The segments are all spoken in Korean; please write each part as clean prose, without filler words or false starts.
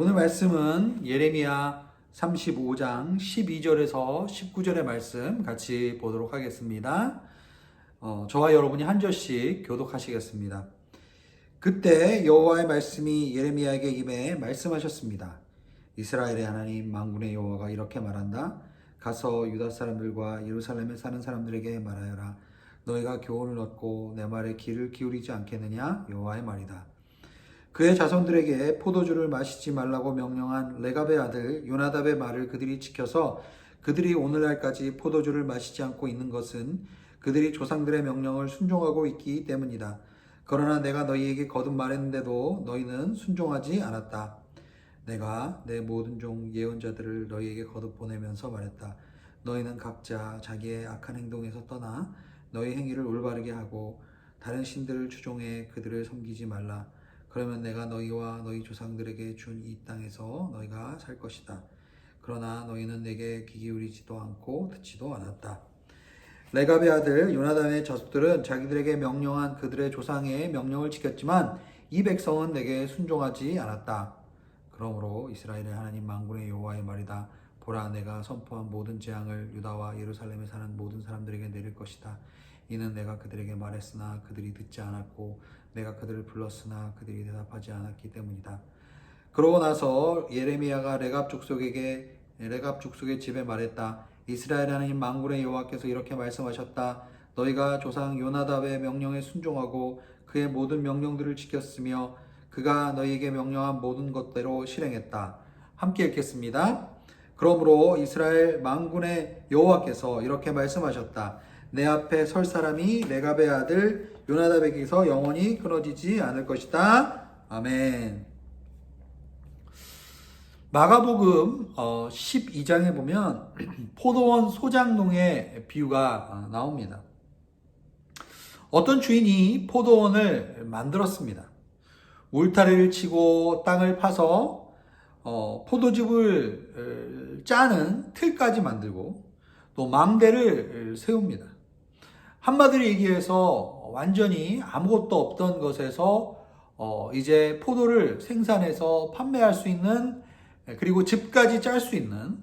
오늘 말씀은 예레미야 35장 12절에서 19절의 말씀 같이 보도록 하겠습니다. 저와 여러분이 한 절씩 교독하시겠습니다. 그때 여호와의 말씀이 예레미야에게 임해 말씀하셨습니다. 이스라엘의 하나님 만군의 여호와가 이렇게 말한다. 가서 유다 사람들과 예루살렘에 사는 사람들에게 말하여라. 너희가 교훈을 얻고 내 말에 귀를 기울이지 않겠느냐? 여호와의 말이다. 그의 자손들에게 포도주를 마시지 말라고 명령한 레갑의 아들 요나답의 말을 그들이 지켜서 그들이 오늘날까지 포도주를 마시지 않고 있는 것은 그들이 조상들의 명령을 순종하고 있기 때문이다. 그러나 내가 너희에게 거듭 말했는데도 너희는 순종하지 않았다. 내가 내 모든 종 예언자들을 너희에게 거듭 보내면서 말했다. 너희는 각자 자기의 악한 행동에서 떠나 너희 행위를 올바르게 하고 다른 신들을 추종해 그들을 섬기지 말라. 그러면 내가 너희와 너희 조상들에게 준 이 땅에서 너희가 살 것이다. 그러나 너희는 내게 귀 기울이지도 않고 듣지도 않았다. 레갑의 아들 요나단의 자손들은 자기들에게 명령한 그들의 조상의 명령을 지켰지만 이 백성은 내게 순종하지 않았다. 그러므로 이스라엘의 하나님 만군의 여호와의 말이다. 보라, 내가 선포한 모든 재앙을 유다와 예루살렘에 사는 모든 사람들에게 내릴 것이다. 이는 내가 그들에게 말했으나 그들이 듣지 않았고 내가 그들을 불렀으나 그들이 대답하지 않았기 때문이다. 그러고 나서 예레미야가 레갑 족속의 집에 말했다. 이스라엘 하나님 만군의 여호와께서 이렇게 말씀하셨다. 너희가 조상 요나답의 명령에 순종하고 그의 모든 명령들을 지켰으며 그가 너희에게 명령한 모든 것대로 실행했다. 함께 읽겠습니다. 그러므로 이스라엘 만군의 여호와께서 이렇게 말씀하셨다. 내 앞에 설 사람이 레갑의 아들 요나답에게서 영원히 끊어지지 않을 것이다. 아멘. 마가복음 12장에 보면 포도원 소작농의 비유가 나옵니다. 어떤 주인이 포도원을 만들었습니다. 울타리를 치고 땅을 파서 포도즙을 짜는 틀까지 만들고 또 망대를 세웁니다. 한마디로 얘기해서 완전히 아무것도 없던 것에서 이제 포도를 생산해서 판매할 수 있는, 그리고 즙까지 짤 수 있는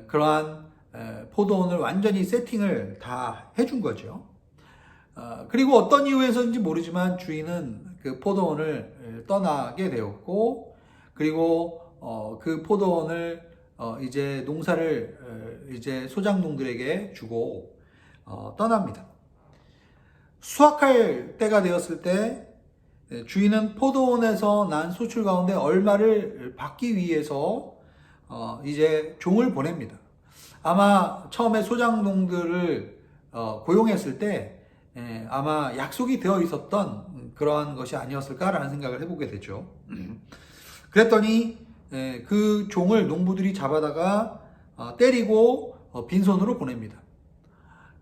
그러한 포도원을 완전히 세팅을 다 해준 거죠. 그리고 어떤 이유에서인지 모르지만 주인은 그 포도원을 떠나게 되었고, 그리고 그 포도원을 이제 농사를 이제 소작농들에게 주고 떠납니다. 수확할 때가 되었을 때 주인은 포도원에서 난 소출 가운데 얼마를 받기 위해서 이제 종을 보냅니다. 아마 처음에 소작농들을 고용했을 때 아마 약속이 되어 있었던 그러한 것이 아니었을까라는 생각을 해보게 되죠. 그랬더니 그 종을 농부들이 잡아다가 때리고 빈손으로 보냅니다.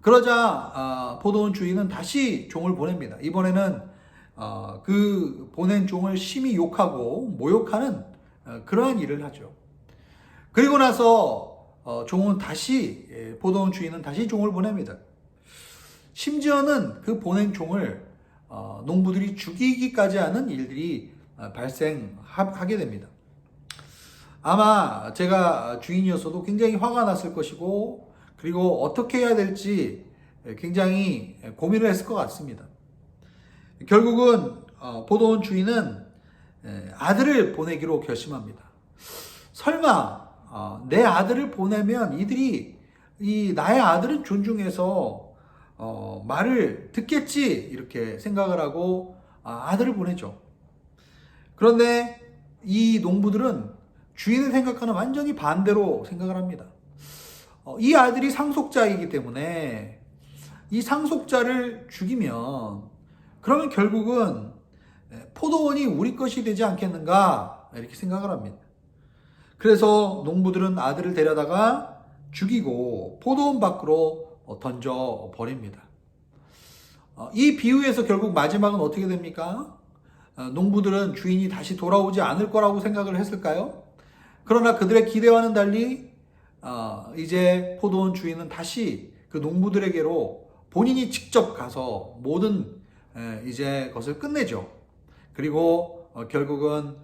그러자 포도원 주인은 다시 종을 보냅니다. 이번에는 그 보낸 종을 심히 욕하고 모욕하는 그러한 일을 하죠. 그리고 나서 종은 다시 포도원 주인은 다시 종을 보냅니다. 심지어는 그 보낸 종을 농부들이 죽이기까지 하는 일들이 발생하게 됩니다. 아마 제가 주인이었어도 굉장히 화가 났을 것이고, 그리고 어떻게 해야 될지 굉장히 고민을 했을 것 같습니다. 결국은 포도원 주인은 아들을 보내기로 결심합니다. 설마 내 아들을 보내면 이들이 나의 아들은 존중해서 말을 듣겠지, 이렇게 생각을 하고 아들을 보내죠. 그런데 이 농부들은 주인을 생각하는 완전히 반대로 생각을 합니다. 이 아들이 상속자이기 때문에 이 상속자를 죽이면 그러면 결국은 포도원이 우리 것이 되지 않겠는가, 이렇게 생각을 합니다. 그래서 농부들은 아들을 데려다가 죽이고 포도원 밖으로 던져 버립니다. 이 비유에서 결국 마지막은 어떻게 됩니까? 농부들은 주인이 다시 돌아오지 않을 거라고 생각을 했을까요? 그러나 그들의 기대와는 달리 이제 포도원 주인은 다시 그 농부들에게로 본인이 직접 가서 모든 이제 것을 끝내죠. 그리고 결국은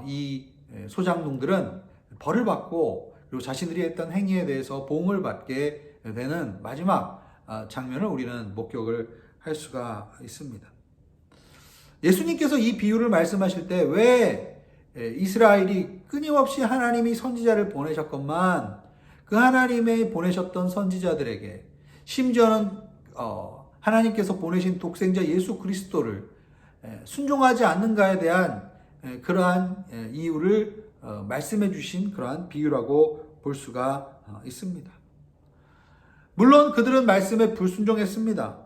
이 소장농들은 벌을 받고 그리고 자신들이 했던 행위에 대해서 보응을 받게 되는 마지막 장면을 우리는 목격을 할 수가 있습니다. 예수님께서 이 비유를 말씀하실 때 왜 이스라엘이 끊임없이 하나님이 선지자를 보내셨건만 그 하나님의 보내셨던 선지자들에게 심지어는 하나님께서 보내신 독생자 예수 그리스도를 순종하지 않는가에 대한 그러한 이유를 말씀해 주신 그러한 비유라고 볼 수가 있습니다. 물론 그들은 말씀에 불순종했습니다.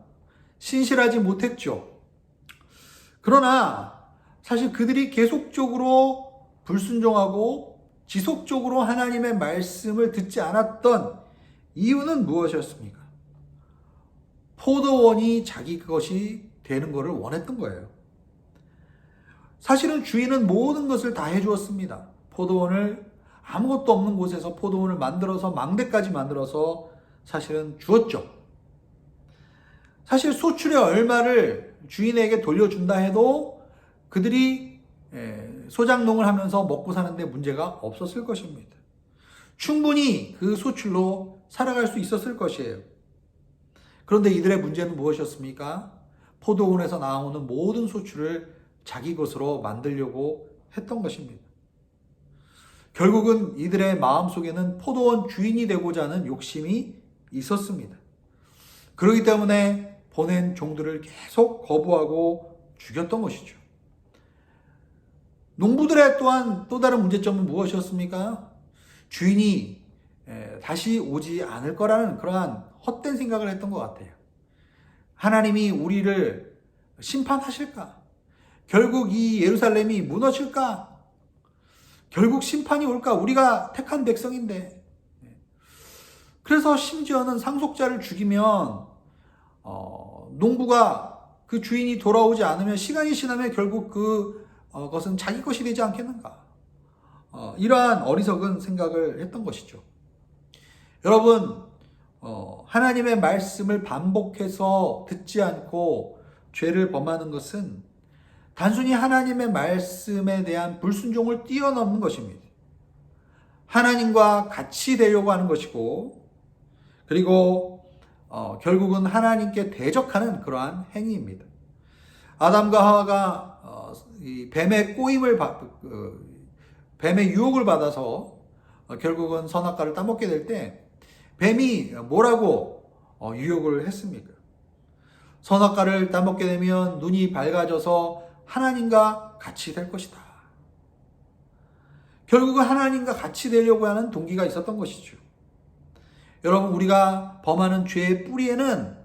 신실하지 못했죠. 그러나 사실 그들이 계속적으로 불순종하고 지속적으로 하나님의 말씀을 듣지 않았던 이유는 무엇이었습니까? 포도원이 자기 것이 되는 것을 원했던 거예요. 사실은 주인은 모든 것을 다 해주었습니다. 포도원을 아무것도 없는 곳에서 포도원을 만들어서 망대까지 만들어서 사실은 주었죠. 사실 소출의 얼마를 주인에게 돌려준다 해도 그들이 소장농을 하면서 먹고 사는데 문제가 없었을 것입니다. 충분히 그 소출로 살아갈 수 있었을 것이에요. 그런데 이들의 문제는 무엇이었습니까? 포도원에서 나오는 모든 소출을 자기 것으로 만들려고 했던 것입니다. 결국은 이들의 마음속에는 포도원 주인이 되고자 하는 욕심이 있었습니다. 그렇기 때문에 보낸 종들을 계속 거부하고 죽였던 것이죠. 농부들의 또한 또 다른 문제점은 무엇이었습니까? 주인이 다시 오지 않을 거라는 그러한 헛된 생각을 했던 것 같아요. 하나님이 우리를 심판하실까? 결국 이 예루살렘이 무너질까? 결국 심판이 올까? 우리가 택한 백성인데. 그래서 심지어는 상속자를 죽이면 농부가 그 주인이 돌아오지 않으면 시간이 지나면 결국 그것은 자기 것이 되지 않겠는가? 이러한 어리석은 생각을 했던 것이죠. 여러분, 하나님의 말씀을 반복해서 듣지 않고 죄를 범하는 것은 단순히 하나님의 말씀에 대한 불순종을 뛰어넘는 것입니다. 하나님과 같이 되려고 하는 것이고, 그리고 결국은 하나님께 대적하는 그러한 행위입니다. 아담과 하와가 이 뱀의 뱀의 유혹을 받아서 결국은 선악과를 따먹게 될 때 뱀이 뭐라고 유혹을 했습니까? 선악과를 따먹게 되면 눈이 밝아져서 하나님과 같이 될 것이다. 결국은 하나님과 같이 되려고 하는 동기가 있었던 것이죠. 여러분, 우리가 범하는 죄의 뿌리에는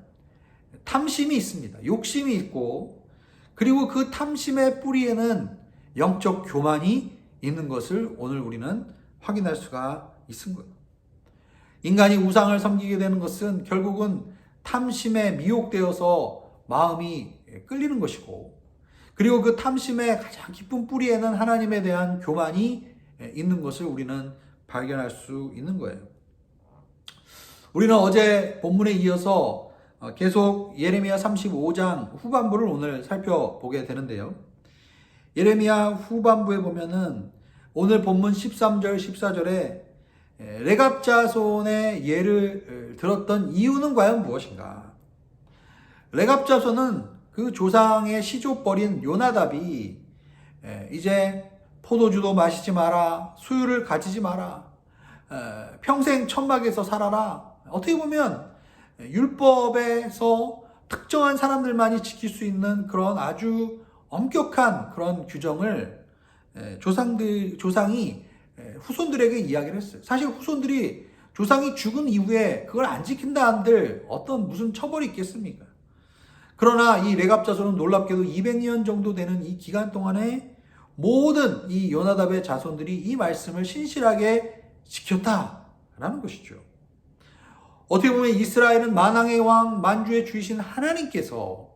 탐심이 있습니다. 욕심이 있고, 그리고 그 탐심의 뿌리에는 영적 교만이 있는 것을 오늘 우리는 확인할 수가 있습니다. 인간이 우상을 섬기게 되는 것은 결국은 탐심에 미혹되어서 마음이 끌리는 것이고, 그리고 그 탐심의 가장 깊은 뿌리에는 하나님에 대한 교만이 있는 것을 우리는 발견할 수 있는 거예요. 우리는 어제 본문에 이어서 계속 예레미야 35장 후반부를 오늘 살펴보게 되는데요. 예레미야 후반부에 보면은 오늘 본문 13절, 14절에 레갑 자손의 예를 들었던 이유는 과연 무엇인가? 레갑 자손은 그 조상의 시조벌인 요나답이 이제 포도주도 마시지 마라, 수유를 가지지 마라, 평생 천막에서 살아라. 어떻게 보면 율법에서 특정한 사람들만이 지킬 수 있는 그런 아주 엄격한 그런 규정을 조상이 후손들에게 이야기를 했어요. 사실 후손들이 조상이 죽은 이후에 그걸 안 지킨다 한들 어떤 무슨 처벌이 있겠습니까? 그러나 이 레갑 자손은 놀랍게도 200년 정도 되는 이 기간 동안에 모든 이 요나답의 자손들이 이 말씀을 신실하게 지켰다라는 것이죠. 어떻게 보면 이스라엘은 만왕의 왕, 만주의 주이신 하나님께서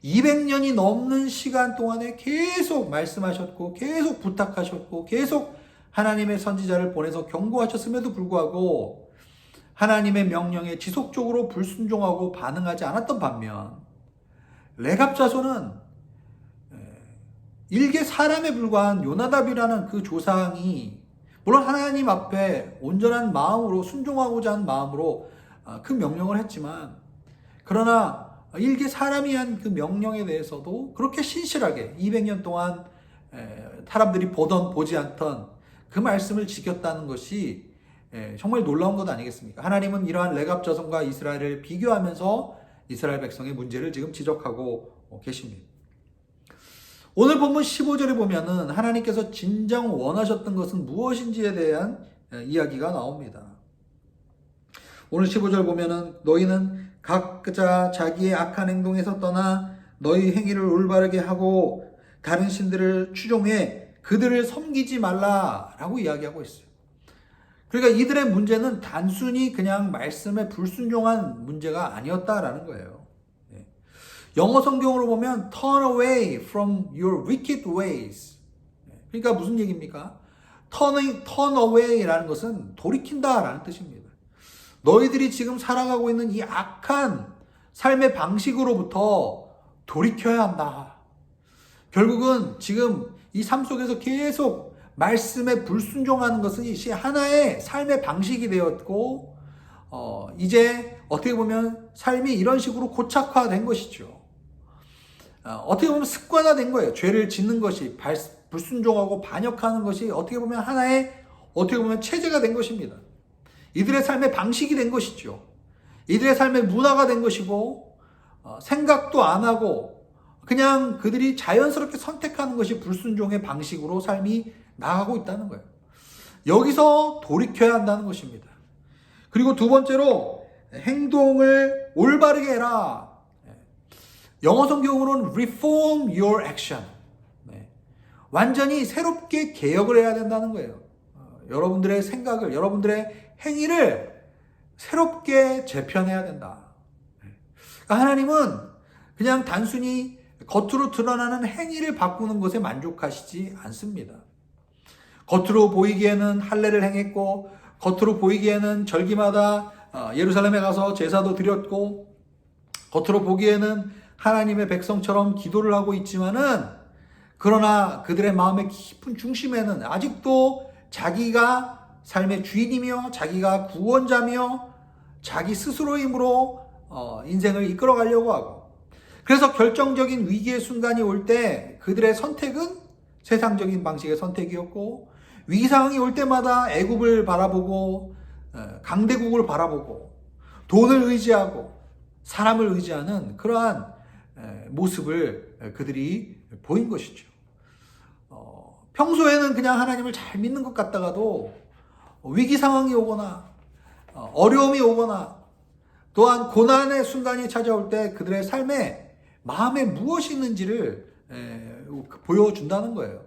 200년이 넘는 시간 동안에 계속 말씀하셨고, 계속 부탁하셨고, 계속 하나님의 선지자를 보내서 경고하셨음에도 불구하고 하나님의 명령에 지속적으로 불순종하고 반응하지 않았던 반면 레갑 자손은 일개 사람에 불과한 요나답이라는 그 조상이 물론 하나님 앞에 온전한 마음으로 순종하고자 하는 마음으로 그 명령을 했지만, 그러나 일개 사람이 한 그 명령에 대해서도 그렇게 신실하게 200년 동안 사람들이 보지 않던 그 말씀을 지켰다는 것이 정말 놀라운 것 아니겠습니까? 하나님은 이러한 레갑 자손과 이스라엘을 비교하면서 이스라엘 백성의 문제를 지금 지적하고 계십니다. 오늘 본문 15절에 보면은 하나님께서 진정 원하셨던 것은 무엇인지에 대한 이야기가 나옵니다. 오늘 15절 보면은 너희는 각자 자기의 악한 행동에서 떠나 너희 행위를 올바르게 하고 다른 신들을 추종해 그들을 섬기지 말라라고 이야기하고 있어요. 그러니까 이들의 문제는 단순히 그냥 말씀에 불순종한 문제가 아니었다라는 거예요. 영어 성경으로 보면 turn away from your wicked ways. 그러니까 무슨 얘기입니까? turn away라는 것은 돌이킨다라는 뜻입니다. 너희들이 지금 살아가고 있는 이 악한 삶의 방식으로부터 돌이켜야 한다. 결국은 지금 이 삶 속에서 계속 말씀에 불순종하는 것은 이 하나의 삶의 방식이 되었고, 이제 어떻게 보면 삶이 이런 식으로 고착화된 것이죠. 어떻게 보면 습관화된 거예요. 죄를 짓는 것이, 불순종하고 반역하는 것이 어떻게 보면 하나의, 어떻게 보면 체제가 된 것입니다. 이들의 삶의 방식이 된 것이죠. 이들의 삶의 문화가 된 것이고, 생각도 안 하고 그냥 그들이 자연스럽게 선택하는 것이 불순종의 방식으로 삶이 나가고 있다는 거예요. 여기서 돌이켜야 한다는 것입니다. 그리고 두 번째로 행동을 올바르게 해라. 영어 성경으로는 reform your action. 완전히 새롭게 개혁을 해야 된다는 거예요. 여러분들의 생각을, 여러분들의 행위를 새롭게 재편해야 된다. 그러니까 하나님은 그냥 단순히 겉으로 드러나는 행위를 바꾸는 것에 만족하시지 않습니다. 겉으로 보이기에는 할례를 행했고, 겉으로 보이기에는 절기마다 예루살렘에 가서 제사도 드렸고, 겉으로 보기에는 하나님의 백성처럼 기도를 하고 있지만은, 그러나 그들의 마음의 깊은 중심에는 아직도 자기가 삶의 주인이며 자기가 구원자며 자기 스스로의 힘으로 인생을 이끌어 가려고 하고, 그래서 결정적인 위기의 순간이 올 때 그들의 선택은 세상적인 방식의 선택이었고, 위기 상황이 올 때마다 애굽을 바라보고 강대국을 바라보고 돈을 의지하고 사람을 의지하는 그러한 모습을 그들이 보인 것이죠. 평소에는 그냥 하나님을 잘 믿는 것 같다가도 위기 상황이 오거나 어려움이 오거나 또한 고난의 순간이 찾아올 때 그들의 삶에 마음에 무엇이 있는지를 보여준다는 거예요.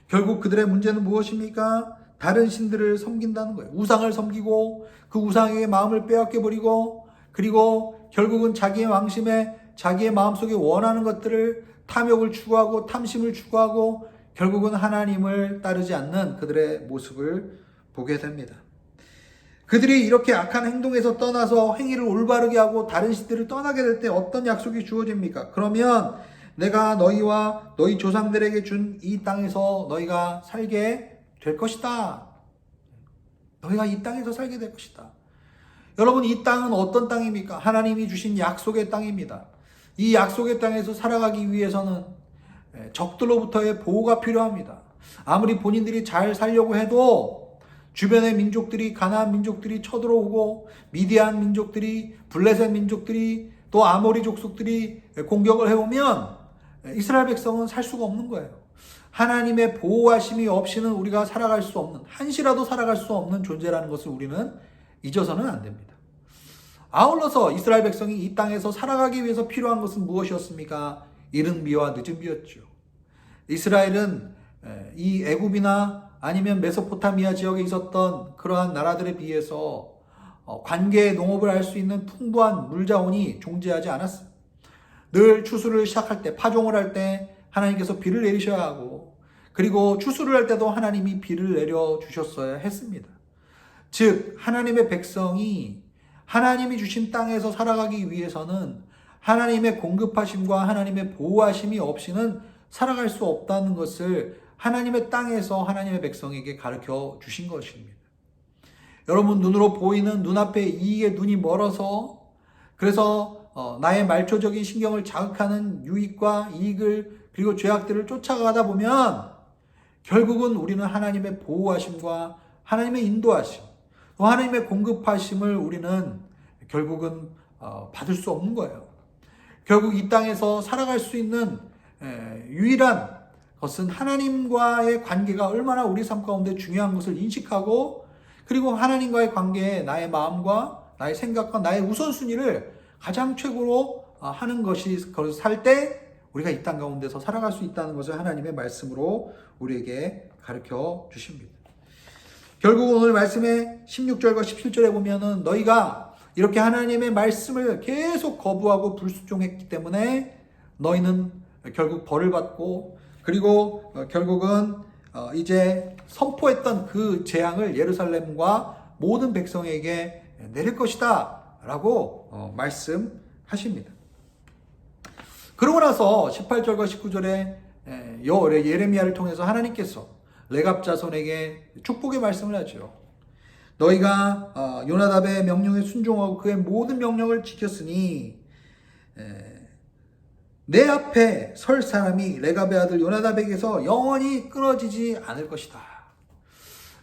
결국 그들의 문제는 무엇입니까? 다른 신들을 섬긴다는 거예요. 우상을 섬기고 그 우상에게 마음을 빼앗겨버리고, 그리고 결국은 자기의 왕심에 자기의 마음속에 원하는 것들을 탐욕을 추구하고 탐심을 추구하고 결국은 하나님을 따르지 않는 그들의 모습을 보게 됩니다. 그들이 이렇게 악한 행동에서 떠나서 행위를 올바르게 하고 다른 신들을 떠나게 될 때 어떤 약속이 주어집니까? 그러면 내가 너희와 너희 조상들에게 준 이 땅에서 너희가 살게 될 것이다. 너희가 이 땅에서 살게 될 것이다. 여러분, 이 땅은 어떤 땅입니까? 하나님이 주신 약속의 땅입니다. 이 약속의 땅에서 살아가기 위해서는 적들로부터의 보호가 필요합니다. 아무리 본인들이 잘 살려고 해도 주변의 민족들이, 가나안 민족들이 쳐들어오고 미디안 민족들이, 블레셋 민족들이, 또 아모리 족속들이 공격을 해오면 이스라엘 백성은 살 수가 없는 거예요. 하나님의 보호하심이 없이는 우리가 살아갈 수 없는, 한시라도 살아갈 수 없는 존재라는 것을 우리는 잊어서는 안 됩니다. 아울러서 이스라엘 백성이 이 땅에서 살아가기 위해서 필요한 것은 무엇이었습니까? 이른 비와 늦은 비였죠. 이스라엘은 이 애굽이나 아니면 메소포타미아 지역에 있었던 그러한 나라들에 비해서 관계 농업을 할 수 있는 풍부한 물자원이 존재하지 않았어요. 늘 추수를 시작할 때, 파종을 할 때 하나님께서 비를 내리셔야 하고, 그리고 추수를 할 때도 하나님이 비를 내려주셨어야 했습니다. 즉 하나님의 백성이 하나님이 주신 땅에서 살아가기 위해서는 하나님의 공급하심과 하나님의 보호하심이 없이는 살아갈 수 없다는 것을 하나님의 땅에서 하나님의 백성에게 가르쳐 주신 것입니다. 여러분, 눈으로 보이는 눈앞의 이익에 눈이 멀어서, 그래서 나의 말초적인 신경을 자극하는 유익과 이익을 그리고 죄악들을 쫓아가다 보면 결국은 우리는 하나님의 보호하심과 하나님의 인도하심, 또 하나님의 공급하심을 우리는 결국은 받을 수 없는 거예요. 결국 이 땅에서 살아갈 수 있는 유일한 것은 하나님과의 관계가 얼마나 우리 삶 가운데 중요한 것을 인식하고, 그리고 하나님과의 관계에 나의 마음과 나의 생각과 나의 우선순위를 가장 최고로 하는 것이, 그것을 살 때 우리가 이 땅 가운데서 살아갈 수 있다는 것을 하나님의 말씀으로 우리에게 가르쳐 주십니다. 결국 오늘 말씀의 16절과 17절에 보면은 너희가 이렇게 하나님의 말씀을 계속 거부하고 불순종했기 때문에 너희는 결국 벌을 받고, 그리고 결국은 이제 선포했던 그 재앙을 예루살렘과 모든 백성에게 내릴 것이다 라고 말씀하십니다. 그러고 나서 18절과 19절에 예레미야를 통해서 하나님께서 레갑 자손에게 축복의 말씀을 하죠. 너희가 요나답의 명령에 순종하고 그의 모든 명령을 지켰으니 내 앞에 설 사람이 레갑의 아들 요나답에게서 영원히 끊어지지 않을 것이다.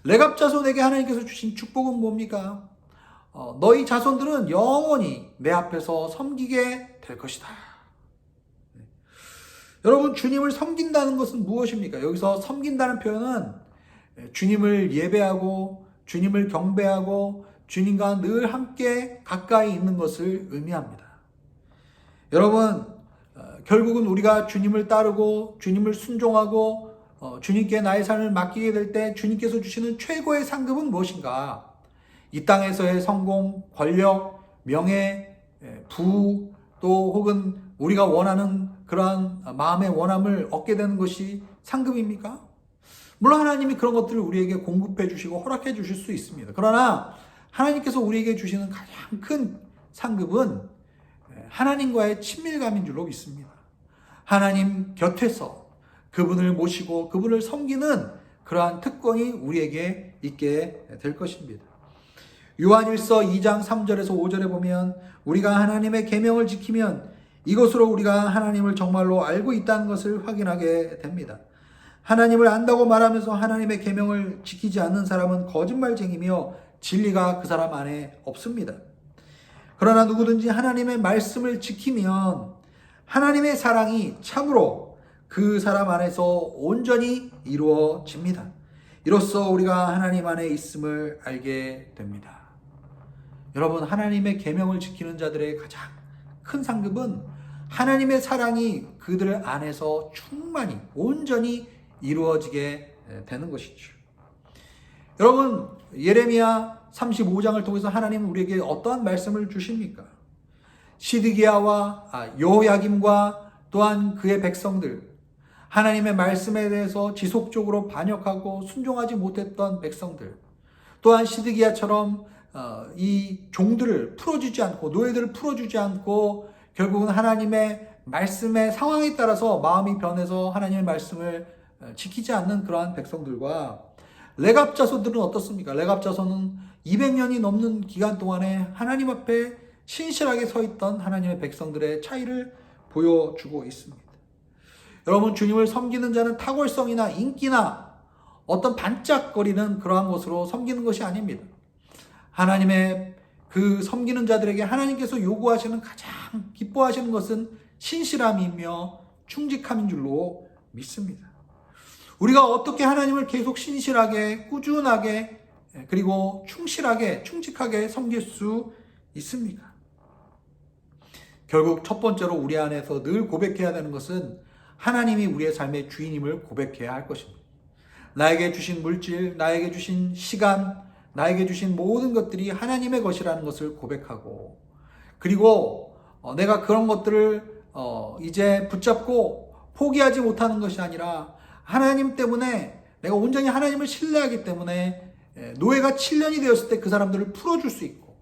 레갑 자손에게 하나님께서 주신 축복은 뭡니까? 너희 자손들은 영원히 내 앞에서 섬기게 될 것이다. 여러분, 주님을 섬긴다는 것은 무엇입니까? 여기서 섬긴다는 표현은 주님을 예배하고 주님을 경배하고 주님과 늘 함께 가까이 있는 것을 의미합니다. 여러분, 결국은 우리가 주님을 따르고 주님을 순종하고 주님께 나의 삶을 맡기게 될 때 주님께서 주시는 최고의 상급은 무엇인가? 이 땅에서의 성공, 권력, 명예, 부, 또 혹은 우리가 원하는 그러한 마음의 원함을 얻게 되는 것이 상급입니까? 물론 하나님이 그런 것들을 우리에게 공급해 주시고 허락해 주실 수 있습니다. 그러나 하나님께서 우리에게 주시는 가장 큰 상급은 하나님과의 친밀감인 줄로 믿습니다. 하나님 곁에서 그분을 모시고 그분을 섬기는 그러한 특권이 우리에게 있게 될 것입니다. 요한일서 2장 3절에서 5절에 보면 우리가 하나님의 계명을 지키면 이것으로 우리가 하나님을 정말로 알고 있다는 것을 확인하게 됩니다. 하나님을 안다고 말하면서 하나님의 계명을 지키지 않는 사람은 거짓말쟁이며 진리가 그 사람 안에 없습니다. 그러나 누구든지 하나님의 말씀을 지키면 하나님의 사랑이 참으로 그 사람 안에서 온전히 이루어집니다. 이로써 우리가 하나님 안에 있음을 알게 됩니다. 여러분, 하나님의 계명을 지키는 자들의 가장 큰 상급은 하나님의 사랑이 그들 안에서 충만히 온전히 이루어지게 되는 것이죠. 여러분, 예레미야 35장을 통해서 하나님은 우리에게 어떠한 말씀을 주십니까? 시드기야와 여호야김과 또한 그의 백성들, 하나님의 말씀에 대해서 지속적으로 반역하고 순종하지 못했던 백성들, 또한 시드기야처럼 이 종들을 풀어주지 않고 노예들을 풀어주지 않고 결국은 하나님의 말씀의 상황에 따라서 마음이 변해서 하나님의 말씀을 지키지 않는 그러한 백성들과 레갑 자손들은 어떻습니까? 레갑 자손은 200년이 넘는 기간 동안에 하나님 앞에 신실하게 서 있던 하나님의 백성들의 차이를 보여주고 있습니다. 여러분, 주님을 섬기는 자는 탁월성이나 인기나 어떤 반짝거리는 그러한 것으로 섬기는 것이 아닙니다. 하나님의 그 섬기는 자들에게 하나님께서 요구하시는 가장 기뻐하시는 것은 신실함이며 충직함인 줄로 믿습니다. 우리가 어떻게 하나님을 계속 신실하게, 꾸준하게, 그리고 충실하게, 충직하게 섬길 수 있습니까? 결국 첫 번째로 우리 안에서 늘 고백해야 되는 것은 하나님이 우리의 삶의 주인임을 고백해야 할 것입니다. 나에게 주신 물질, 나에게 주신 시간, 나에게 주신 모든 것들이 하나님의 것이라는 것을 고백하고, 그리고 내가 그런 것들을 이제 붙잡고 포기하지 못하는 것이 아니라 하나님 때문에 내가 온전히 하나님을 신뢰하기 때문에 노예가 7년이 되었을 때 그 사람들을 풀어줄 수 있고,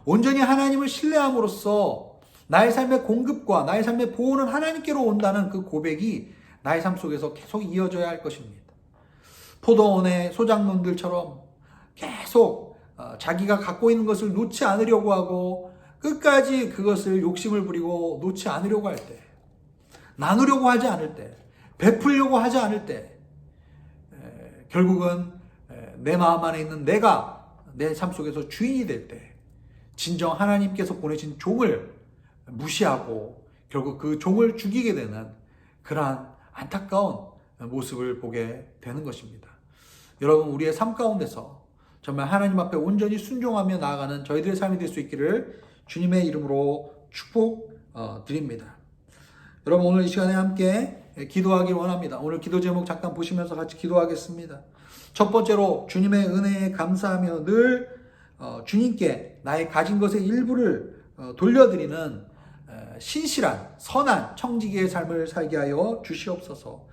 온전히 하나님을 신뢰함으로써 나의 삶의 공급과 나의 삶의 보호는 하나님께로 온다는 그 고백이 나의 삶 속에서 계속 이어져야 할 것입니다. 포도원의 소장농들처럼 계속 자기가 갖고 있는 것을 놓지 않으려고 하고 끝까지 그것을 욕심을 부리고 놓지 않으려고 할 때, 나누려고 하지 않을 때, 베풀려고 하지 않을 때, 결국은 내 마음 안에 있는 내가 내 삶 속에서 주인이 될 때, 진정 하나님께서 보내신 종을 무시하고 결국 그 종을 죽이게 되는 그러한 안타까운 모습을 보게 되는 것입니다. 여러분, 우리의 삶 가운데서 정말 하나님 앞에 온전히 순종하며 나아가는 저희들의 삶이 될 수 있기를 주님의 이름으로 축복드립니다. 여러분, 오늘 이 시간에 함께 기도하길 원합니다. 오늘 기도 제목 잠깐 보시면서 같이 기도하겠습니다. 첫 번째로 주님의 은혜에 감사하며 늘 주님께 나의 가진 것의 일부를 돌려드리는 신실한 선한 청지기의 삶을 살게 하여 주시옵소서.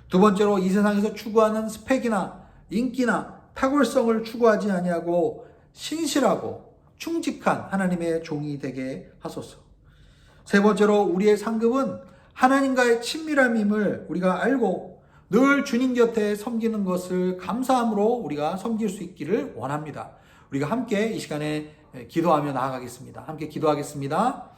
두 번째로 이 세상에서 추구하는 스펙이나 인기나 탁월성을 추구하지 아니하고 신실하고 충직한 하나님의 종이 되게 하소서. 세 번째로 우리의 상급은 하나님과의 친밀함임을 우리가 알고 늘 주님 곁에 섬기는 것을 감사함으로 우리가 섬길 수 있기를 원합니다. 우리가 함께 이 시간에 기도하며 나아가겠습니다. 함께 기도하겠습니다.